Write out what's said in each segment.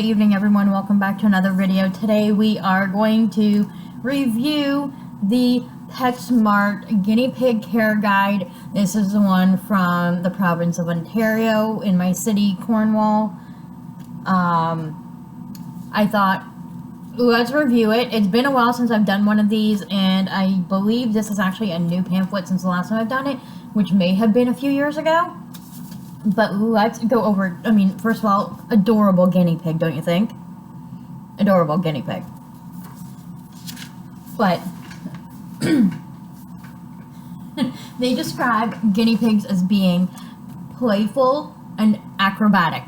Good evening, everyone. Welcome back to another video. Today we are going to review the Petsmart Guinea Pig Care Guide. This is the one from the province of Ontario in my city, Cornwall. I thought, let's review it. It's been a while since I've done one of these, and I believe this is actually a new pamphlet since the last time I've done it, which may have been a few years ago. But let's go over, first of all, adorable guinea pig, don't you think? Adorable guinea pig. But they describe guinea pigs as being playful and acrobatic.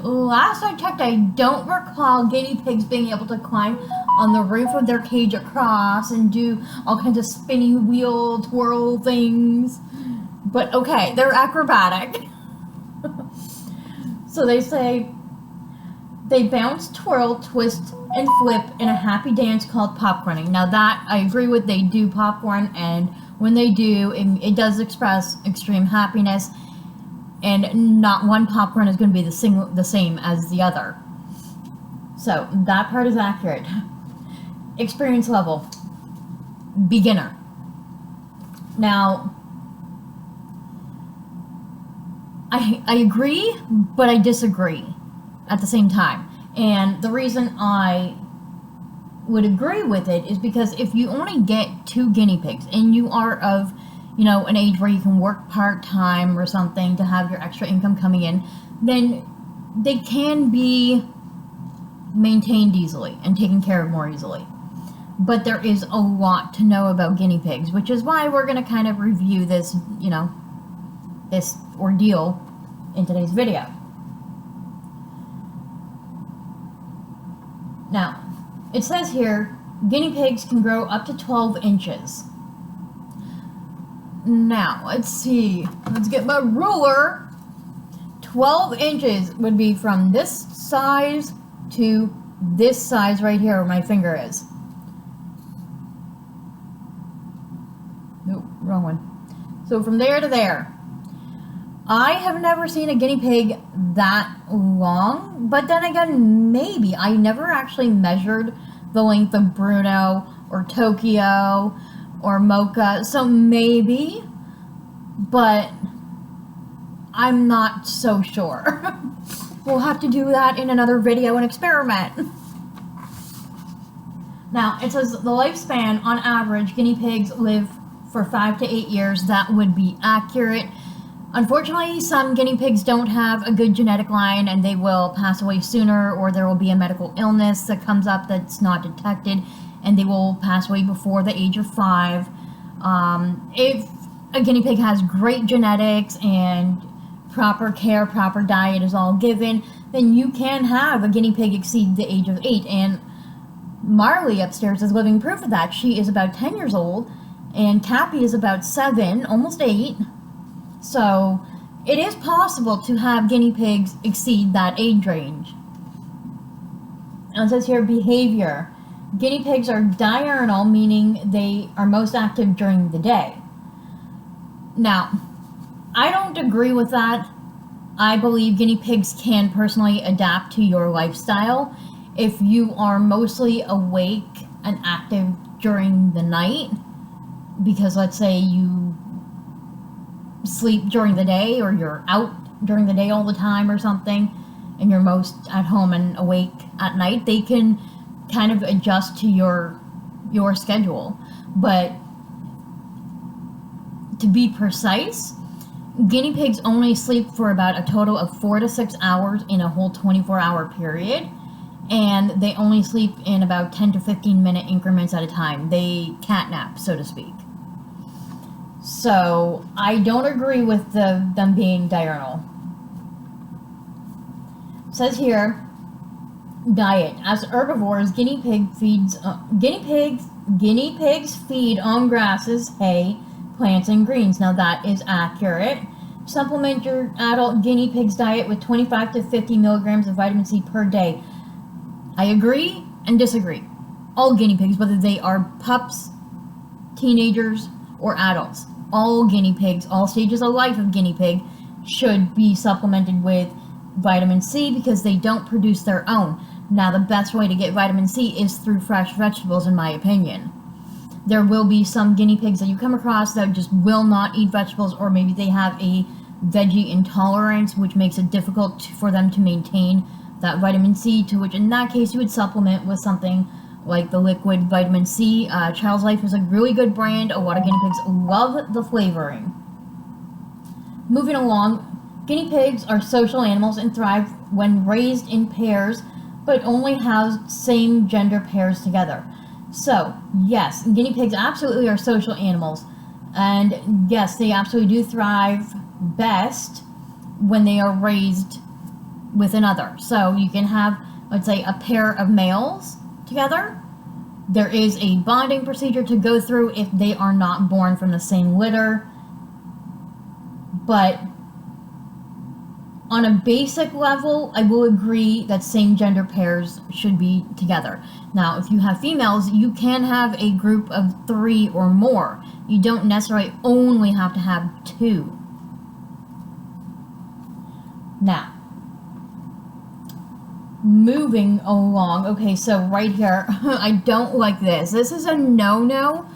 Last I checked, I don't recall guinea pigs being able to climb on the roof of their cage across and do all kinds of spinny wheel twirl things. But okay, they're acrobatic. So they say they bounce, twirl, twist, and flip in a happy dance called popcorning. Now that I agree with, they do popcorn, and when they do, it does express extreme happiness, and not one popcorn is going to be the same as the other. So that part is accurate. Experience level, beginner. Now, I agree, but I disagree at the same time. And the reason I would agree with it is because if you only get 2 guinea pigs and you are of, an age where you can work part-time or something to have your extra income coming in, then they can be maintained easily and taken care of more easily. But there is a lot to know about guinea pigs, which is why we're going to kind of review this, this ordeal in today's video. Now, it says here, guinea pigs can grow up to 12 inches. Now, let's see. Let's get my ruler. 12 inches would be from this size to this size right here where my finger is. Nope, wrong one. So from there to there. I have never seen a guinea pig that long, but then again, maybe. I never actually measured the length of Bruno or Tokyo or Mocha, so maybe, but I'm not so sure. We'll have to do that in another video and experiment. Now, it says the lifespan, on average, guinea pigs live for 5 to 8 years. That would be accurate. Unfortunately, some guinea pigs don't have a good genetic line and they will pass away sooner, or there will be a medical illness that comes up that's not detected and they will pass away before the age of 5. If a guinea pig has great genetics and proper care, proper diet is all given, then you can have a guinea pig exceed the age of 8. And Marley upstairs is living proof of that. She is about 10 years old, and Cappy is about 7, almost 8. So it is possible to have guinea pigs exceed that age range. And it says here, behavior. Guinea pigs are diurnal, meaning they are most active during the day. Now, I don't agree with that. I believe guinea pigs can personally adapt to your lifestyle. If you are mostly awake and active during the night, because let's say you sleep during the day, or you're out during the day all the time or something, and you're most at home and awake at night, they can kind of adjust to your schedule. But to be precise, guinea pigs only sleep for about a total of 4 to 6 hours in a whole 24-hour period, and they only sleep in about 10 to 15 minute increments at a time. They catnap, so to speak. So I don't agree with them being diurnal. It says here, diet. As herbivores, guinea pigs feed on grasses, hay, plants, and greens. Now that is accurate. Supplement your adult guinea pig's diet with 25 to 50 milligrams of vitamin C per day. I agree and disagree. All guinea pigs, whether they are pups, teenagers, or adults, all guinea pigs, all stages of life of guinea pig, should be supplemented with vitamin C because they don't produce their own. Now, the best way to get vitamin C is through fresh vegetables, in my opinion. There will be some guinea pigs that you come across that just will not eat vegetables, or maybe they have a veggie intolerance, which makes it difficult for them to maintain that vitamin C, to which in that case you would supplement with something like the liquid vitamin C. Child's Life is a really good brand. A lot of guinea pigs love the flavoring. Moving along, guinea pigs are social animals and thrive when raised in pairs, but only house same gender pairs together. So, yes, guinea pigs absolutely are social animals. And yes, they absolutely do thrive best when they are raised with another. So you can have, let's say, a pair of males together. There is a bonding procedure to go through if they are not born from the same litter. But on a basic level, I will agree that same gender pairs should be together. Now, if you have females, you can have a group of 3 or more. You don't necessarily only have to have 2. Now, moving along. Okay, so right here, I don't like this. This is a no-no.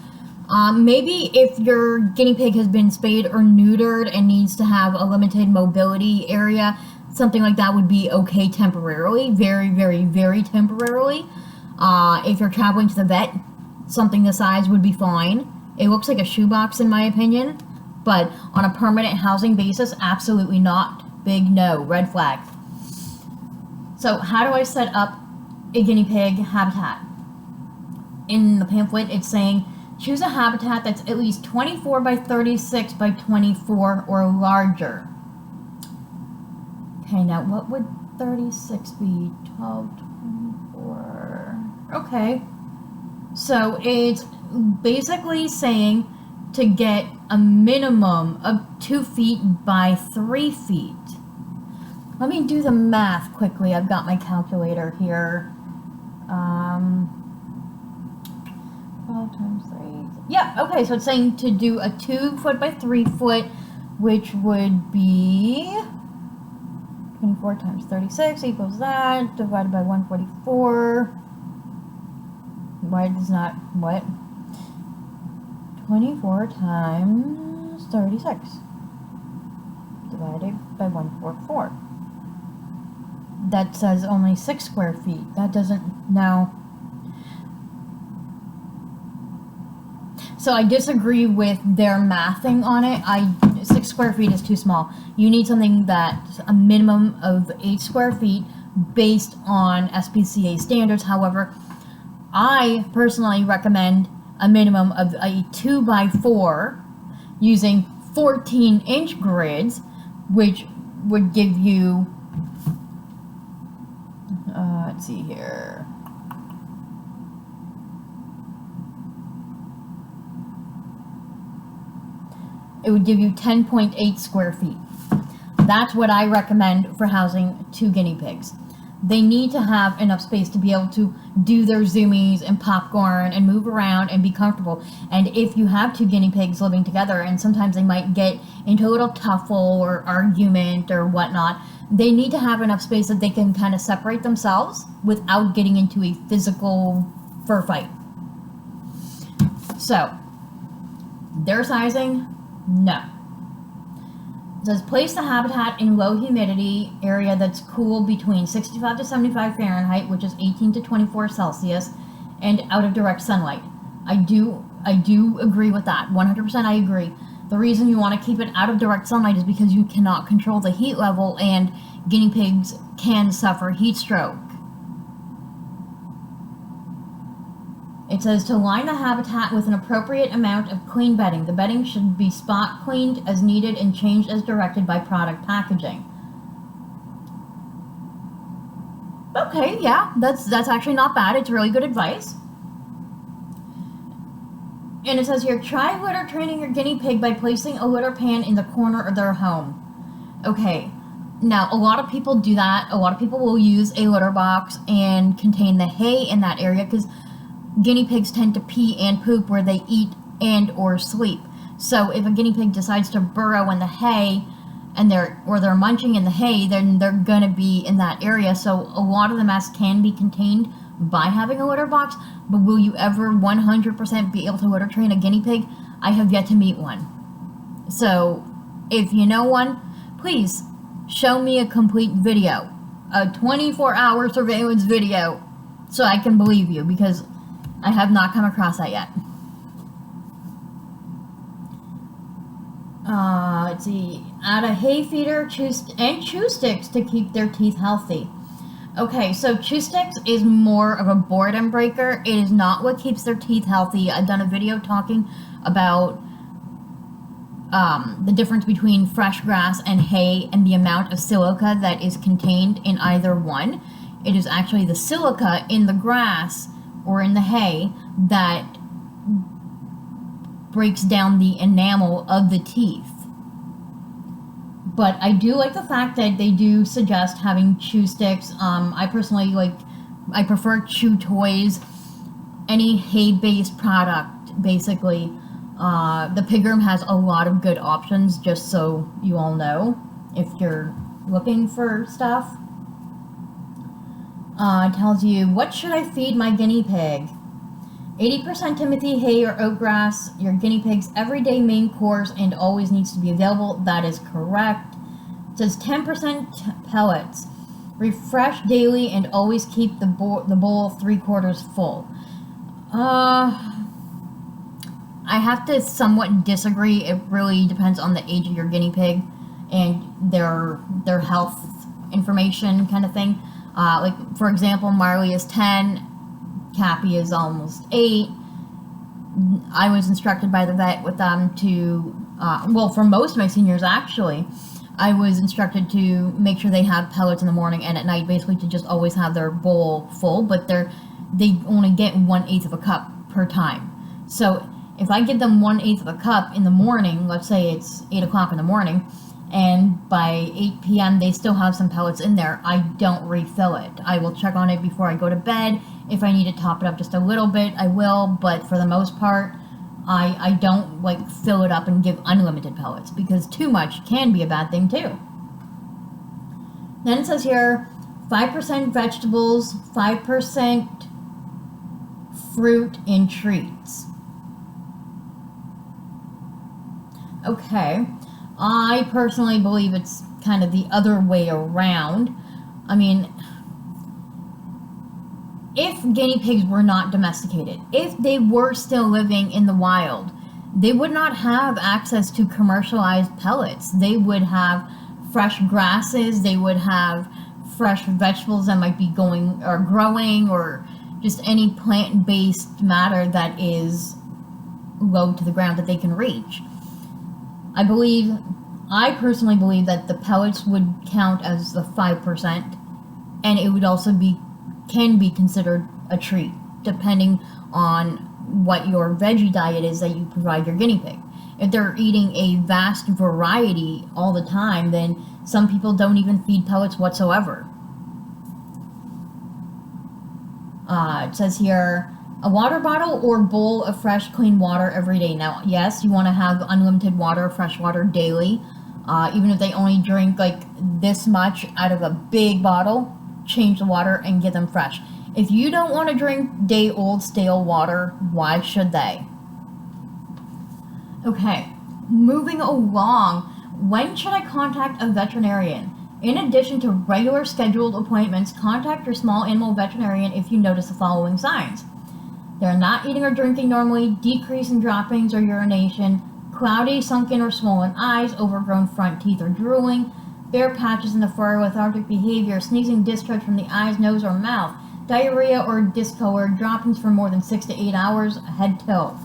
Maybe if your guinea pig has been spayed or neutered and needs to have a limited mobility area, something like that would be okay temporarily. Very, very, very temporarily. If you're traveling to the vet, something this size would be fine. It looks like a shoebox in my opinion, but on a permanent housing basis, absolutely not. Big no, red flag. So how do I set up a guinea pig habitat? In the pamphlet, it's saying choose a habitat that's at least 24 by 36 by 24 or larger. Okay, now what would 36 be? 12, 24. Okay. So it's basically saying to get a minimum of 2 feet by 3 feet. Let me do the math quickly. I've got my calculator here. 12 times 3. Yeah, okay, so it's saying to do a 2 foot by 3 foot, which would be 24 times 36 equals that, divided by 144. Why does not, what? 24 times 36 divided by 144. That says only 6 square feet. That doesn't, no. So I disagree with their mathing on it. 6 square feet is too small. You need something that's a minimum of 8 square feet based on SPCA standards. However, I personally recommend a minimum of a 2 by 4 using 14-inch grids, which would give you, let's see here. It would give you 10.8 square feet. That's what I recommend for housing 2 guinea pigs. They need to have enough space to be able to do their zoomies and popcorn and move around and be comfortable. And if you have 2 guinea pigs living together, and sometimes they might get into a little tuffle or argument or whatnot, they need to have enough space that they can kind of separate themselves without getting into a physical fur fight. So, their sizing, no. It says place the habitat in low humidity area that's cool between 65 to 75 Fahrenheit, which is 18 to 24 Celsius, and out of direct sunlight. I do agree with that. 100% I agree. The reason you want to keep it out of direct sunlight is because you cannot control the heat level, and guinea pigs can suffer heat stroke. It says to line the habitat with an appropriate amount of clean bedding. The bedding should be spot cleaned as needed and changed as directed by product packaging. Okay, yeah, that's actually not bad. It's really good advice. And it says here, try litter training your guinea pig by placing a litter pan in the corner of their home. Okay, now a lot of people do that. A lot of people will use a litter box and contain the hay in that area because guinea pigs tend to pee and poop where they eat and or sleep. So if a guinea pig decides to burrow in the hay, and they're munching in the hay, then they're going to be in that area. So a lot of the mess can be contained by having a litter box, but will you ever 100% be able to litter train a guinea pig? I have yet to meet one. So if you know one, please show me a complete video, a 24-hour surveillance video, so I can believe you, because I have not come across that yet. Let's see. Add a hay feeder and chew sticks to keep their teeth healthy. Okay, so chew sticks is more of a boredom breaker. It is not what keeps their teeth healthy. I've done a video talking about the difference between fresh grass and hay and the amount of silica that is contained in either one. It is actually the silica in the grass or in the hay that breaks down the enamel of the teeth. But I do like the fact that they do suggest having chew sticks. I personally I prefer chew toys, any hay-based product, basically. The pig room has a lot of good options, just so you all know, if you're looking for stuff. It tells you, what should I feed my guinea pig? 80% Timothy hay or oatgrass, your guinea pig's everyday main course and always needs to be available. That is correct. It says 10% pellets. Refresh daily and always keep the bowl 3/4 full. I have to somewhat disagree. It really depends on the age of your guinea pig and their health information kind of thing. Like, for example, Marley is 10, Cappy is almost 8. I was instructed by the vet with them to, for most of my seniors actually, I was instructed to make sure they have pellets in the morning and at night, basically to just always have their bowl full, but they only get 1/8 of a cup per time. So if I give them 1/8 of a cup in the morning, let's say it's 8 o'clock in the morning, and by 8 p.m. they still have some pellets in there, I don't refill it. I will check on it before I go to bed. If I need to top it up just a little bit, I will, but for the most part, I don't fill it up and give unlimited pellets, because too much can be a bad thing too. Then it says here, 5% vegetables, 5% fruit and treats. Okay, I personally believe it's kind of the other way around. I mean, if guinea pigs were not domesticated, if they were still living in the wild, they would not have access to commercialized pellets. They would have fresh grasses, they would have fresh vegetables that might be growing, or just any plant-based matter that is low to the ground that they can reach. I personally believe that the pellets would count as the 5%, and it would also can be considered a treat, depending on what your veggie diet is that you provide your guinea pig. If they're eating a vast variety all the time, then some people don't even feed pellets whatsoever. It says here, a water bottle or bowl of fresh, clean water every day. Now, yes, you want to have unlimited water, fresh water daily. Even if they only drink this much out of a big bottle, change the water and get them fresh. If you don't want to drink day-old stale water, why should they? Okay, moving along. When should I contact a veterinarian? In addition to regular scheduled appointments, contact your small animal veterinarian if you notice the following signs. They're not eating or drinking normally, decrease in droppings or urination, cloudy, sunken, or swollen eyes, overgrown front teeth or drooling, bare patches in the fur, lethargic behavior, sneezing discharge from the eyes, nose, or mouth, diarrhea or discolored, droppings for more than 6 to 8 hours, head tilt.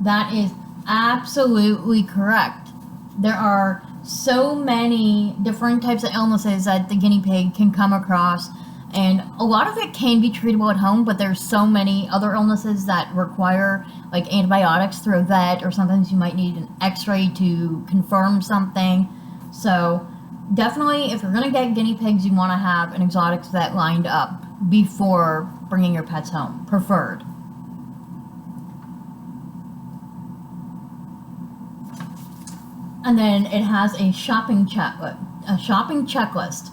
That is absolutely correct. There are so many different types of illnesses that the guinea pig can come across, and a lot of it can be treatable at home, but there's so many other illnesses that require antibiotics through a vet, or sometimes you might need an x-ray to confirm something. So definitely, if you're going to get guinea pigs, you want to have an exotics vet lined up before bringing your pets home, preferred. And then it has a shopping checklist.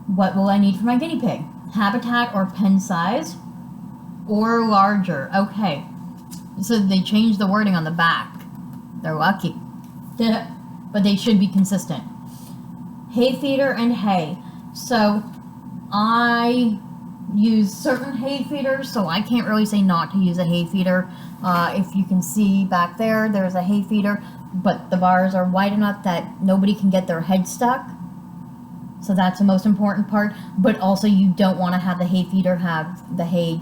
What will I need for my guinea pig? Habitat or pen size or larger. Okay. So they changed the wording on the back. They're lucky. But they should be consistent. Hay feeder and hay. So I use certain hay feeders, so I can't really say not to use a hay feeder. If you can see back there, there's a hay feeder, but the bars are wide enough that nobody can get their head stuck. So that's the most important part. But also you don't want to have the hay feeder have the hay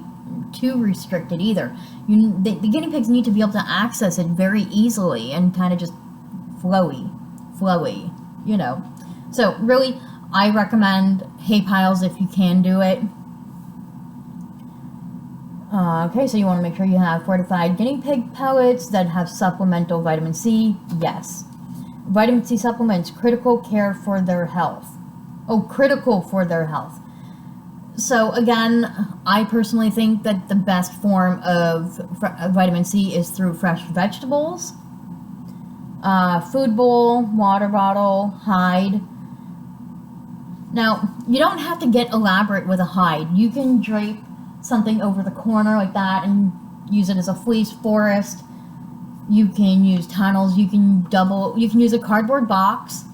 too restricted either. The guinea pigs need to be able to access it very easily and kind of just flowy, you know. So really, I recommend hay piles if you can do it. Okay, so you want to make sure you have fortified guinea pig pellets that have supplemental vitamin C. Yes. Vitamin C supplements, critical care for their health. Oh, critical for their health. So again, I personally think that the best form of vitamin C is through fresh vegetables, food bowl, water bottle, hide. Now, you don't have to get elaborate with a hide. You can drape something over the corner like that and use it as a fleece forest. You can use tunnels. You can use a cardboard box,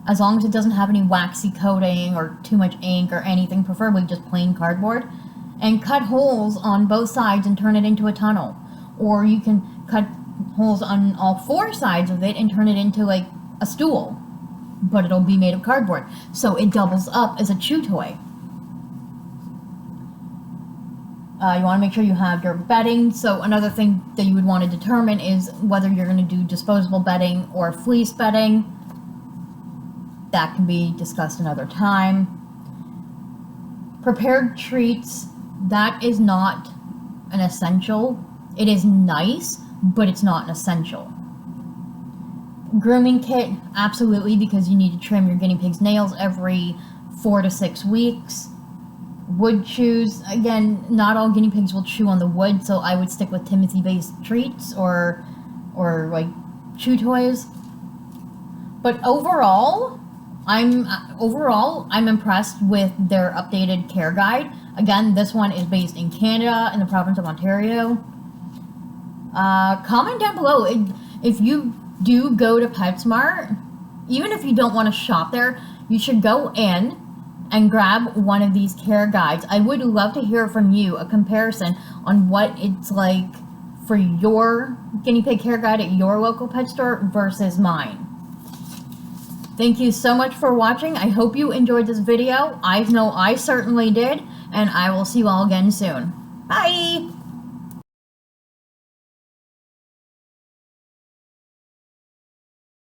as long as it doesn't have any waxy coating or too much ink or anything, preferably just plain cardboard, and cut holes on both sides and turn it into a tunnel. Or you can cut holes on all four sides of it and turn it into like a stool, but it'll be made of cardboard, so it doubles up as a chew toy. You want to make sure you have your bedding. So another thing that you would want to determine is whether you're going to do disposable bedding or fleece bedding. That can be discussed another time. Prepared treats, that is not an essential. It is nice, but it's not an essential. Grooming kit, absolutely, because you need to trim your guinea pig's nails every 4 to 6 weeks. Wood chews, again, not all guinea pigs will chew on the wood, so I would stick with Timothy-based treats or like chew toys. But overall, I'm impressed with their updated care guide. Again, this one is based in Canada, in the province of Ontario. Comment down below if you do go to Petsmart. Even if you don't want to shop there, you should go in and grab one of these care guides. I would love to hear from you a comparison on what it's like for your guinea pig care guide at your local pet store versus mine. Thank you so much for watching. I hope you enjoyed this video. I know I certainly did, and I will see you all again soon. Bye!